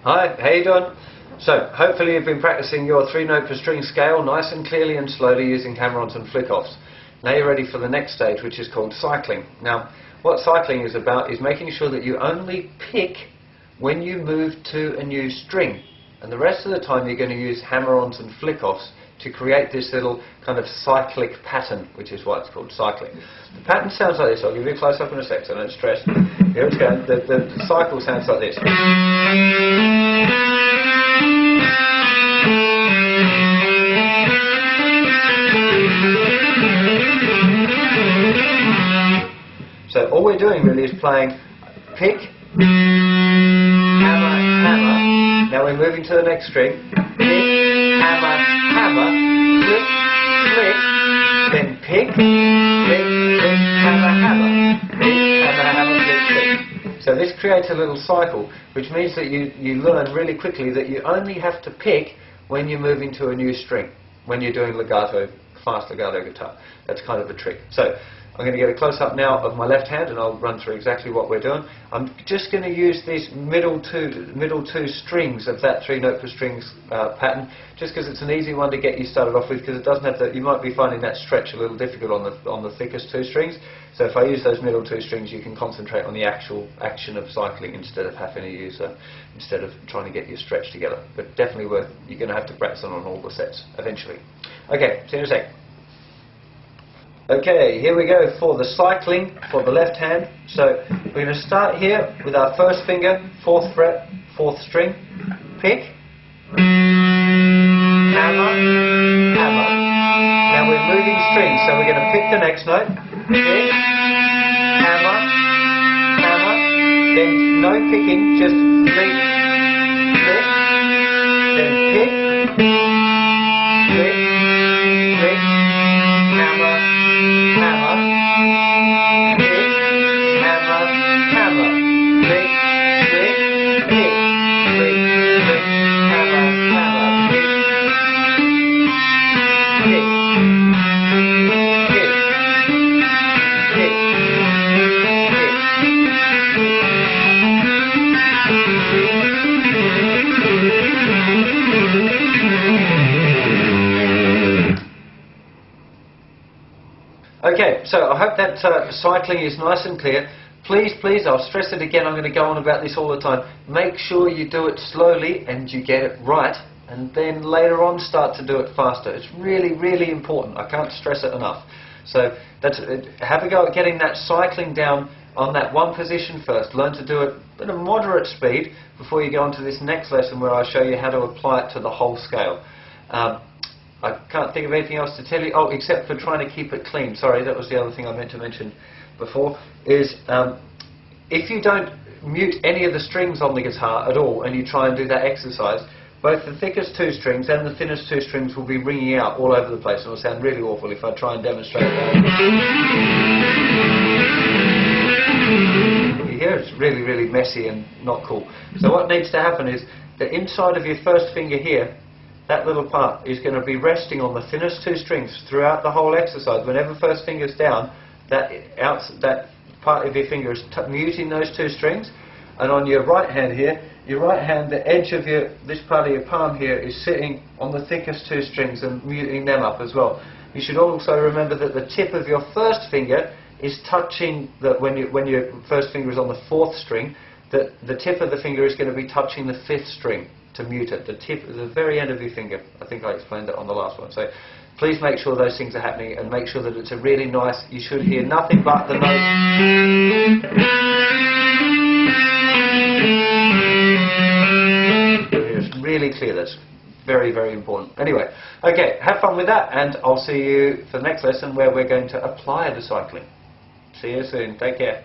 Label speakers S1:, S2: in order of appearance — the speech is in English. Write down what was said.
S1: Hi, how you doing? So, hopefully you've been practicing your 3-note per string scale nice and clearly and slowly using hammer-ons and flick-offs. Now you're ready for the next stage, which is called cycling. Now, what cycling is about is making sure that you only pick when you move to a new string. And the rest of the time you're going to use hammer-ons and flick-offs to create this little kind of cyclic pattern, which is why it's called cycling. The pattern sounds like this. I'll give you a close-up in a sec, so don't stress. Here it's going. The cycle sounds like this. So all we're doing really is playing pick, hammer, hammer. Now we're moving to the next string. Pick, hammer, hammer, flick, flick, then pick, flick, flick, hammer, hammer, pick, hammer, hammer, flick, flick. So this creates a little cycle, which means that you learn really quickly that you only have to pick when you're moving to a new string, when you're doing legato, fast legato guitar. That's kind of a trick. So I'm going to get a close-up now of my left hand, and I'll run through exactly what we're doing. I'm just going to use these middle two strings of that 3-note per strings pattern, just because it's an easy one to get you started off with, because it doesn't have you might be finding that stretch a little difficult on the thickest 2 strings. So if I use those middle 2 strings, you can concentrate on the actual action of cycling instead of having to use instead of trying to get your stretch together. But definitely worth. You're going to have to practice on all the sets eventually. Okay, see you in a sec. Okay, here we go for the cycling for the left hand. So we're going to start here with our first finger, 4th fret, 4th string, pick, hammer, hammer. Now we're moving strings, so we're going to pick the next note, pick, hammer, hammer, then no picking, just pick, pick, then pick, pick, pick, hammer, hammer, pick, hammer, hammer, pick, pick, pick, pick, pick, hammer, hammer, pick, pick, pick, Okay, so I hope that cycling is nice and clear. Please, please, I'll stress it again, I'm going to go on about this all the time. Make sure you do it slowly and you get it right, and then later on start to do it faster. It's really, really important. I can't stress it enough. So have a go at getting that cycling down on that one position first. Learn to do it at a moderate speed before you go on to this next lesson where I'll show you how to apply it to the whole scale. I can't think of anything else to tell you, except for trying to keep it clean. Sorry, that was the other thing I meant to mention before, is if you don't mute any of the strings on the guitar at all and you try and do that exercise, both the thickest 2 strings and the thinnest 2 strings will be ringing out all over the place, and it will sound really awful if I try and demonstrate that. You hear it's really, really messy and not cool. So what needs to happen is the inside of your first finger here, that little part is going to be resting on the thinnest 2 strings throughout the whole exercise. Whenever first finger's down, that part of your finger is muting those 2 strings. And on your right hand here, your right hand, the edge of this part of your palm here is sitting on the thickest 2 strings and muting them up as well. You should also remember that the tip of your first finger is touching, when your first finger is on the 4th string, that the tip of the finger is going to be touching the 5th string to mute it. The tip at the very end of your finger. I think I explained that on the last one. So please make sure those things are happening, and make sure that it's a really nice, you should hear nothing but the notes. It's really clear. That's very, very important. Anyway, okay, have fun with that, and I'll see you for the next lesson where we're going to apply the cycling. See you soon. Take care.